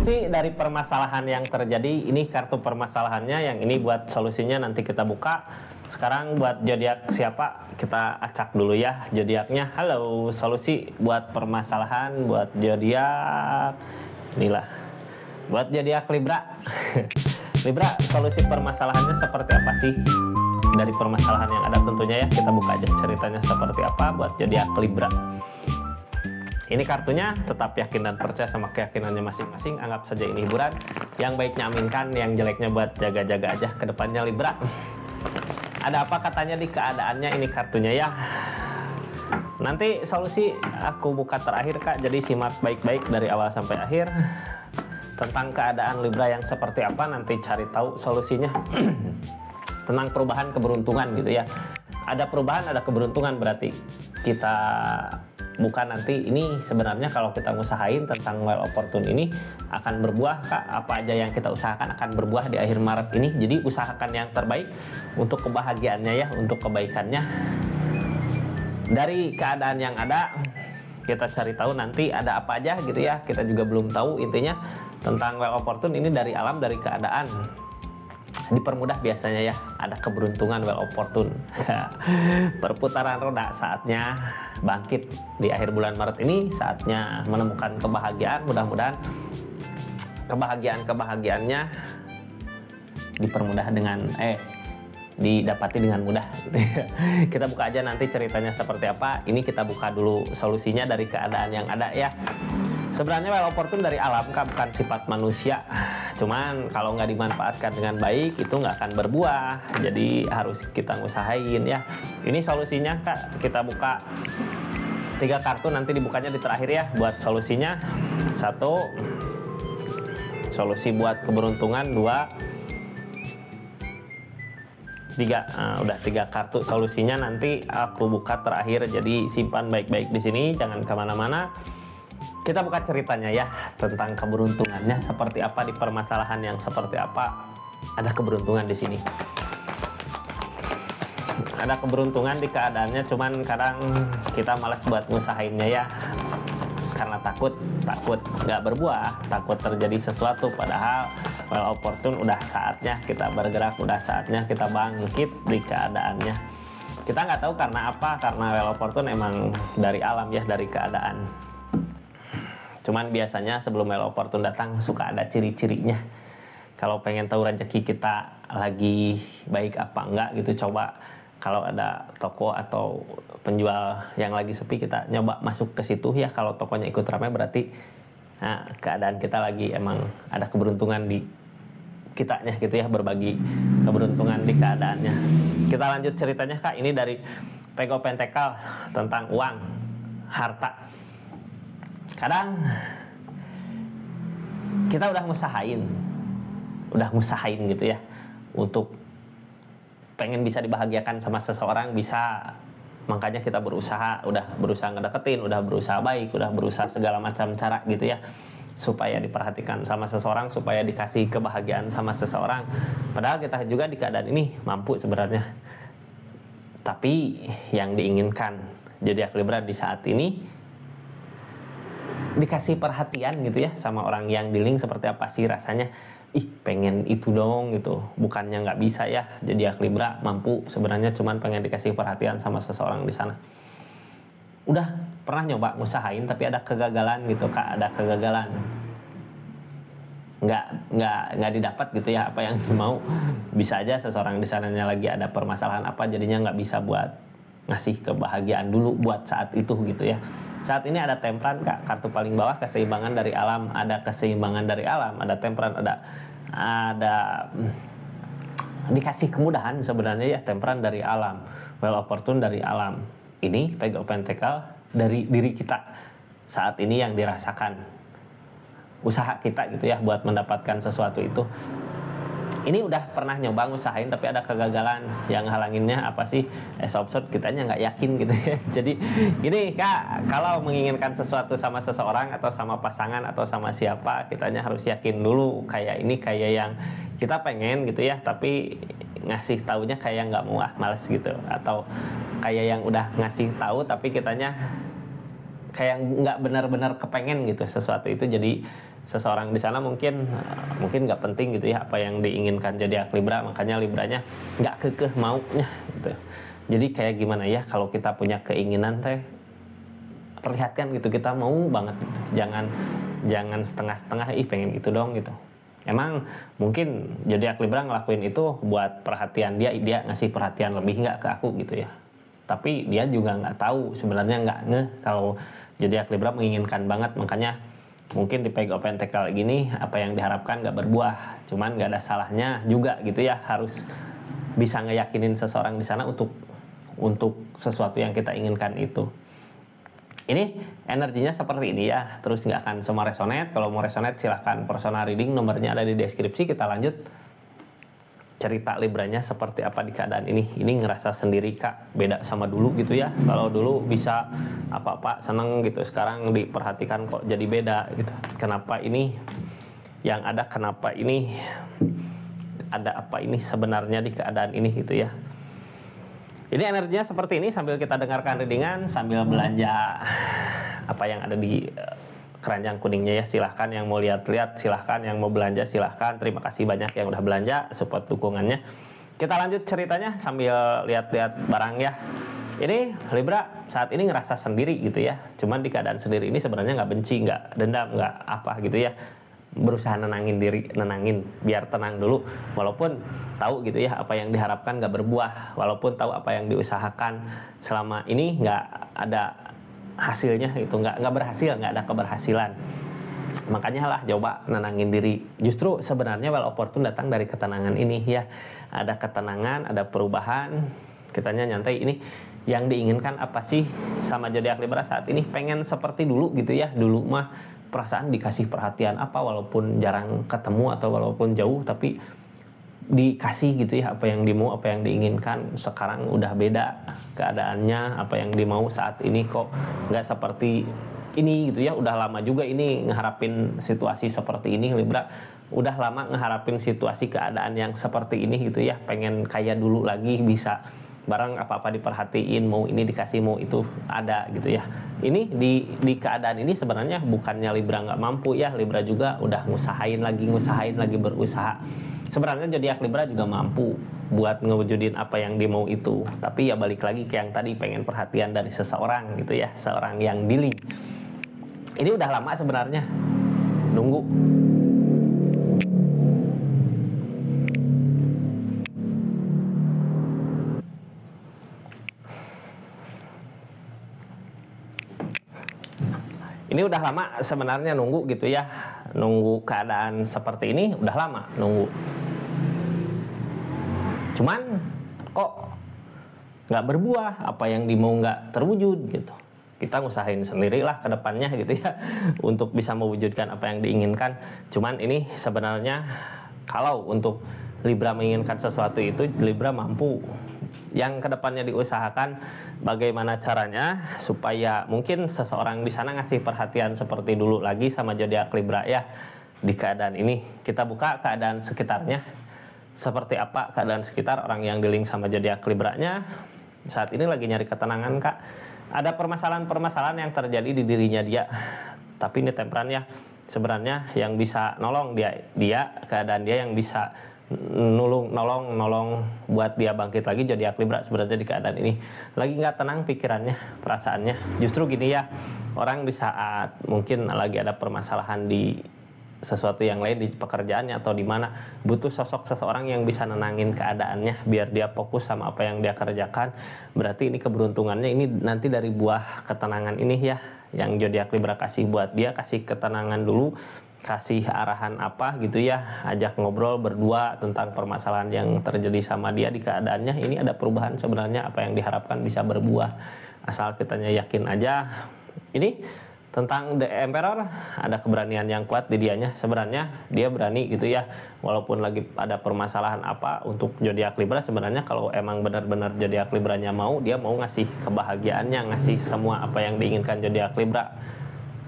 Solusi dari permasalahan yang terjadi, ini kartu permasalahannya, yang ini buat solusinya nanti kita buka. Sekarang buat zodiak siapa, kita acak dulu ya zodiaknya. Halo, solusi buat permasalahan buat zodiak, inilah buat zodiak Libra. Libra, solusi permasalahannya seperti apa sih dari permasalahan yang ada? Tentunya ya, kita buka aja ceritanya seperti apa buat zodiak Libra. Ini kartunya, tetap yakin dan percaya sama keyakinannya masing-masing. Anggap saja ini hiburan. Yang baiknya aminkan, yang jeleknya buat jaga-jaga aja ke depannya Libra. Ada apa katanya di keadaannya, ini kartunya ya. Nanti solusi aku buka terakhir Kak, jadi simak baik-baik dari awal sampai akhir. Tentang keadaan Libra yang seperti apa, nanti cari tahu solusinya. Tentang perubahan keberuntungan gitu ya. Ada perubahan, ada keberuntungan, berarti kita bukan nanti ini sebenarnya kalau kita ngusahain tentang well opportune ini akan berbuah Kak. Apa aja yang kita usahakan akan berbuah di akhir Maret ini. Jadi usahakan yang terbaik untuk kebahagiaannya ya, untuk kebaikannya. Dari keadaan yang ada, kita cari tahu nanti ada apa aja gitu ya. Kita juga belum tahu intinya tentang well opportune ini dari alam, dari keadaan. Dipermudah biasanya ya, ada keberuntungan well opportune. Perputaran roda, saatnya bangkit di akhir bulan Maret ini, saatnya menemukan kebahagiaan. Mudah-mudahan kebahagiaannya dipermudah dengan didapati dengan mudah gitu ya. Kita buka aja nanti ceritanya seperti apa. Ini kita buka dulu solusinya dari keadaan yang ada ya. Sebenarnya well opportune dari alam Kak, bukan sifat manusia. Cuman kalau nggak dimanfaatkan dengan baik itu nggak akan berbuah. Jadi harus kita ngusahain ya. Ini solusinya Kak, kita buka 3 kartu, nanti dibukanya di terakhir ya. Buat solusinya 1, solusi buat keberuntungan 2, 3. Nah, udah 3 kartu solusinya, nanti aku buka terakhir. Jadi simpan baik-baik di sini, jangan kemana-mana. Kita buka ceritanya ya, tentang keberuntungannya seperti apa, di permasalahan yang seperti apa. Ada keberuntungan di sini. Ada keberuntungan di keadaannya, cuman kadang kita malas buat ngusahainnya ya. Karena takut nggak berbuah, takut terjadi sesuatu. Padahal well opportune udah saatnya kita bergerak, udah saatnya kita bangkit di keadaannya. Kita nggak tahu karena apa, karena well opportune emang dari alam ya, dari keadaan. Cuman biasanya sebelum well opportune datang suka ada ciri-cirinya. Kalau pengen tahu rezeki kita lagi baik apa enggak gitu, coba kalau ada toko atau penjual yang lagi sepi, kita nyoba masuk ke situ ya. Kalau tokonya ikut ramai berarti keadaan kita lagi emang ada keberuntungan di kitanya gitu ya, berbagi keberuntungan di keadaannya. Kita lanjut ceritanya Kak, ini dari Page of Pentacles tentang uang, harta. Kadang kita udah ngusahain gitu ya untuk pengen bisa dibahagiakan sama seseorang, bisa, makanya kita udah berusaha ngedeketin, udah berusaha baik, udah berusaha segala macam cara gitu ya supaya diperhatikan sama seseorang, supaya dikasih kebahagiaan sama seseorang. Padahal kita juga di keadaan ini mampu sebenarnya, tapi yang diinginkan zodiak Libra di saat ini dikasih perhatian gitu ya sama orang yang di link. Seperti apa sih rasanya, pengen itu dong gitu, bukannya nggak bisa ya. Zodiak Libra mampu sebenarnya, cuman pengen dikasih perhatian sama seseorang di sana. Udah pernah nyoba ngusahain tapi ada kegagalan gitu Kak, ada kegagalan, nggak didapat gitu ya apa yang mau. Bisa aja seseorang di sananya lagi ada permasalahan apa, jadinya nggak bisa buat ngasih kebahagiaan dulu buat saat itu gitu ya. Saat ini ada Temperance Kak, kartu paling bawah, keseimbangan dari alam. Ada keseimbangan dari alam, ada Temperance, ada dikasih kemudahan sebenarnya ya. Temperance dari alam, well opportune dari alam. Ini Page of Pentacles dari diri kita saat ini yang dirasakan. Usaha kita gitu ya buat mendapatkan sesuatu itu. Ini udah pernah nyoba ngusahain tapi ada kegagalan. Yang halanginnya apa sih? Absurd, kitanya nggak yakin gitu ya. Jadi gini Kak, kalau menginginkan sesuatu sama seseorang atau sama pasangan atau sama siapa, kitanya harus yakin dulu. Kayak ini kayak yang kita pengen gitu ya, tapi ngasih taunya kayak nggak mau, males gitu. Atau kayak yang udah ngasih tahu tapi kitanya kayak nggak benar-benar kepengen gitu sesuatu itu. Jadi seseorang di sana mungkin nggak penting gitu ya apa yang diinginkan zodiak Libra, makanya Libranya nggak kekeh maunya gitu. Jadi kayak gimana ya, kalau kita punya keinginan teh perlihatkan gitu, kita mau banget gitu. Jangan setengah-setengah pengen gitu dong gitu. Emang mungkin zodiak Libra ngelakuin itu buat perhatian dia ngasih perhatian lebih nggak ke aku gitu ya. Tapi dia juga nggak tahu sebenarnya, nggak ngeh kalau zodiak Libra menginginkan banget, makanya mungkin di PGOPNT kali gini apa yang diharapkan nggak berbuah. Cuman nggak ada salahnya juga gitu ya, harus bisa ngeyakinin seseorang di sana untuk sesuatu yang kita inginkan itu. Ini energinya seperti ini ya, terus nggak akan semua resonate. Kalau mau resonate silahkan personal reading, nomornya ada di deskripsi. Kita lanjut cerita Libranya seperti apa di keadaan ini. Ini ngerasa sendiri kak, beda sama dulu gitu ya. Kalau dulu bisa apa-apa seneng gitu, sekarang diperhatikan kok jadi beda gitu. Kenapa ini yang ada, kenapa ini ada apa ini sebenarnya di keadaan ini gitu ya. Ini energinya seperti ini, sambil kita dengarkan readingan, sambil belanja apa yang ada di keranjang kuningnya ya. Silahkan yang mau lihat-lihat, silahkan yang mau belanja, silahkan. Terima kasih banyak yang udah belanja, support dukungannya. Kita lanjut ceritanya sambil lihat-lihat barang ya. Ini Libra saat ini ngerasa sendiri gitu ya. Cuman di keadaan sendiri ini sebenarnya nggak benci, nggak dendam, nggak apa gitu ya. Berusaha nenangin diri, biar tenang dulu, walaupun tahu gitu ya apa yang diharapkan nggak berbuah, walaupun tahu apa yang diusahakan selama ini nggak ada hasilnya gitu, nggak berhasil, nggak ada keberhasilan. Makanya lah coba nenangin diri. Justru sebenarnya well opportune datang dari ketenangan ini ya. Ada ketenangan, ada perubahan, kitanya nyantai. Ini yang diinginkan apa sih sama zodiak Libra saat ini? Pengen seperti dulu gitu ya. Dulu mah perasaan dikasih perhatian apa, walaupun jarang ketemu atau walaupun jauh, tapi dikasih gitu ya, apa yang dimau, apa yang diinginkan. Sekarang udah beda keadaannya, apa yang dimau saat ini kok nggak seperti ini gitu ya. Udah lama juga ini ngeharapin situasi seperti ini Libra, udah lama ngeharapin situasi keadaan yang seperti ini gitu ya. Pengen kayak dulu lagi, bisa barang apa-apa diperhatiin, mau ini dikasih, mau itu ada gitu ya. Ini di keadaan ini sebenarnya bukannya Libra nggak mampu ya, Libra juga udah ngusahain lagi berusaha. Sebenarnya zodiak Libra juga mampu buat ngewujudin apa yang dimau itu, tapi ya balik lagi ke yang tadi, pengen perhatian dari seseorang gitu ya, seorang yang dealing. Ini udah lama sebenarnya nunggu. Ini udah lama sebenarnya nunggu gitu ya, nunggu keadaan seperti ini udah lama nunggu. Cuman kok nggak berbuah, apa yang dimau nggak terwujud gitu. Kita ngusahain sendirilah ke depannya gitu ya untuk bisa mewujudkan apa yang diinginkan. Cuman ini sebenarnya kalau untuk Libra menginginkan sesuatu itu, Libra mampu. Yang kedepannya diusahakan bagaimana caranya supaya mungkin seseorang di sana ngasih perhatian seperti dulu lagi sama zodiak Libra ya. Di keadaan ini kita buka keadaan sekitarnya, seperti apa keadaan sekitar orang yang di link sama zodiak Libranya. Saat ini lagi nyari ketenangan kak, ada permasalahan-permasalahan yang terjadi di dirinya dia, tapi ini temperan ya. Sebenarnya yang bisa nolong dia keadaan dia, yang bisa nolong buat dia bangkit lagi zodiak Libra sebenarnya di keadaan ini lagi nggak tenang pikirannya, perasaannya. Justru gini ya, orang di saat mungkin lagi ada permasalahan di sesuatu yang lain, di pekerjaannya atau di mana, butuh sosok seseorang yang bisa nenangin keadaannya biar dia fokus sama apa yang dia kerjakan. Berarti ini keberuntungannya ini nanti dari buah ketenangan ini ya, yang zodiak Libra kasih buat dia, kasih ketenangan dulu, kasih arahan apa gitu ya, ajak ngobrol berdua tentang permasalahan yang terjadi sama dia di keadaannya. Ini ada perubahan sebenarnya, apa yang diharapkan bisa berbuah asal kitanya yakin aja. Ini tentang The Emperor, ada keberanian yang kuat di dianya. Sebenarnya dia berani gitu ya, walaupun lagi ada permasalahan apa. Untuk zodiak Libra sebenarnya kalau emang benar-benar zodiak Libranya mau, dia mau ngasih kebahagiaannya, ngasih semua apa yang diinginkan zodiak Libra.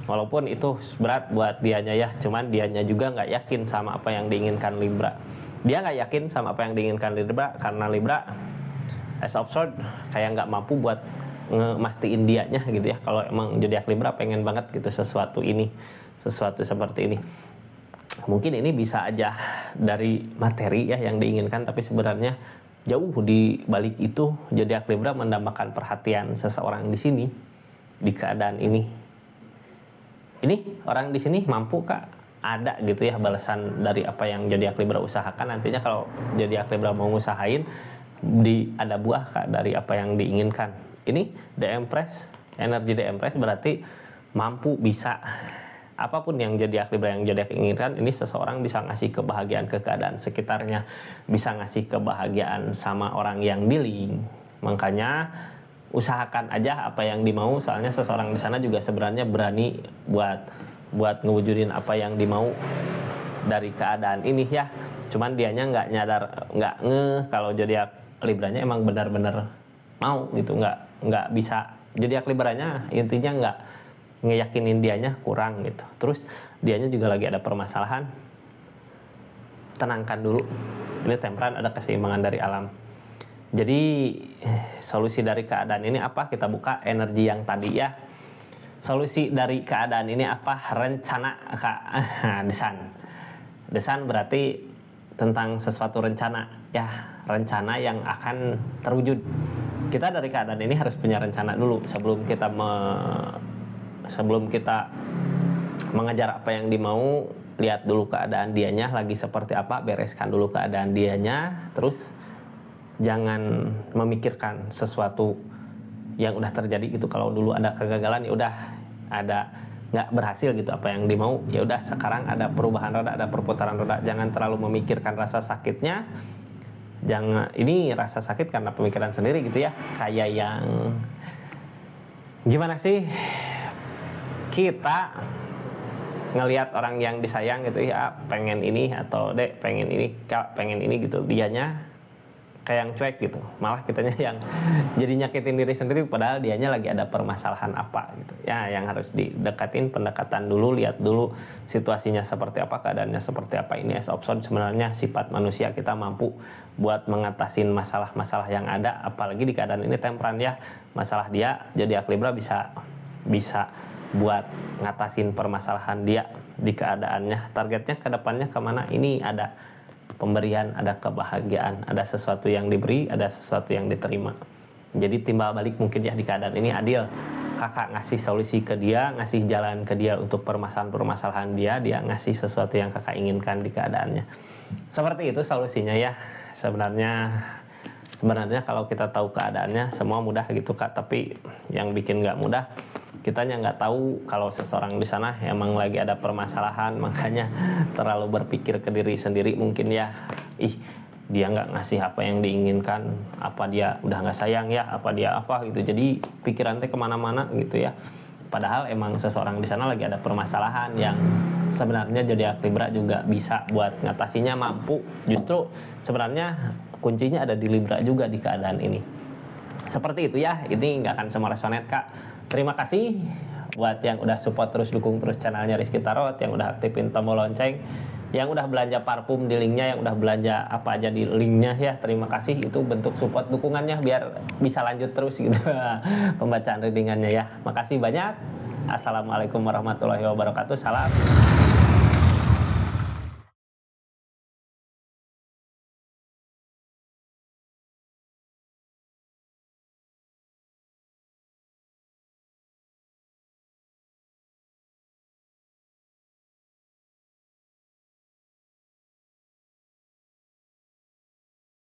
Walaupun itu berat buat dianya ya, cuman dianya juga nggak yakin sama apa yang diinginkan Libra. Dia nggak yakin sama apa yang diinginkan Libra karena Libra Ace of Swords kayak nggak mampu buat ngemastiin dianya gitu ya. Kalau emang zodiak Libra pengen banget gitu sesuatu seperti ini. Mungkin ini bisa aja dari materi ya yang diinginkan, tapi sebenarnya jauh di balik itu zodiak Libra mendambakan perhatian seseorang di sini di keadaan ini. Ini orang di sini mampu Kak, ada gitu ya balasan dari apa yang zodiak Libra usahakan. Nantinya kalau zodiak Libra mau ngusahain ada buah Kak dari apa yang diinginkan. Ini The Empress, energi The Empress berarti mampu bisa apapun yang zodiak Libra yang zodiak inginkan. Ini seseorang bisa ngasih kebahagiaan ke keadaan sekitarnya, bisa ngasih kebahagiaan sama orang yang dealing. Makanya usahakan aja apa yang dimau, soalnya seseorang di sana juga sebenarnya berani buat ngewujudin apa yang dimau dari keadaan ini ya. Cuman dianya nggak nyadar, nggak kalau zodiak Libranya emang benar-benar mau gitu, nggak bisa. Zodiak Libranya intinya nggak ngeyakinin dianya kurang gitu. Terus dianya juga lagi ada permasalahan, tenangkan dulu. Ini temperan, ada keseimbangan dari alam. Jadi solusi dari keadaan ini apa? Kita buka energi yang tadi ya. Solusi dari keadaan ini apa? Rencana Kak. Desan berarti tentang sesuatu rencana ya, rencana yang akan terwujud. Kita dari keadaan ini harus punya rencana dulu sebelum kita mengejar apa yang dimau. Lihat dulu keadaan dianya lagi seperti apa, bereskan dulu keadaan dianya, terus jangan memikirkan sesuatu yang udah terjadi gitu. Kalau dulu ada kegagalan ya udah, ada nggak berhasil gitu apa yang dimau, ya udah sekarang ada perubahan roda, ada perputaran roda. Jangan terlalu memikirkan rasa sakitnya. Jangan, ini rasa sakit karena pemikiran sendiri gitu ya. Kayak yang gimana sih kita ngelihat orang yang disayang gitu ya, pengen ini atau dek pengen ini, kak pengen ini gitu, dianya kayak yang cuek gitu, malah kitanya yang jadi nyakitin diri sendiri padahal dianya lagi ada permasalahan apa gitu ya. Yang harus didekatin, pendekatan dulu, lihat dulu situasinya seperti apa, keadaannya seperti apa. Ini as option sebenarnya sifat manusia, kita mampu buat mengatasin masalah-masalah yang ada, apalagi di keadaan ini temperan ya. Masalah dia zodiak Libra bisa buat ngatasin permasalahan dia di keadaannya. Targetnya ke depannya kemana? Ini ada pemberian, ada kebahagiaan, ada sesuatu yang diberi, ada sesuatu yang diterima. Jadi timbal balik mungkin ya di keadaan ini adil. Kakak ngasih solusi ke dia, ngasih jalan ke dia untuk permasalahan dia ngasih sesuatu yang kakak inginkan di keadaannya. Seperti itu solusinya ya. Sebenarnya kalau kita tahu keadaannya semua mudah gitu Kak, tapi yang bikin nggak mudah kitanya nggak tahu kalau seseorang di sana emang lagi ada permasalahan, makanya terlalu berpikir ke diri sendiri mungkin ya. Dia nggak ngasih apa yang diinginkan, apa dia udah nggak sayang ya, apa dia apa gitu. Jadi pikiran teh kemana-mana gitu ya. Padahal emang seseorang di sana lagi ada permasalahan yang sebenarnya zodiak Libra juga bisa buat ngatasinya, mampu. Justru sebenarnya kuncinya ada di Libra juga di keadaan ini. Seperti itu ya. Ini nggak akan semua resonate Kak. Terima kasih buat yang udah support terus, dukung terus channelnya Rizky Tarot, yang udah aktifin tombol lonceng, yang udah belanja parfum di linknya, yang udah belanja apa aja di linknya ya. Terima kasih, itu bentuk support dukungannya biar bisa lanjut terus gitu pembacaan readingannya ya. Makasih banyak. Assalamualaikum warahmatullahi wabarakatuh. Salam.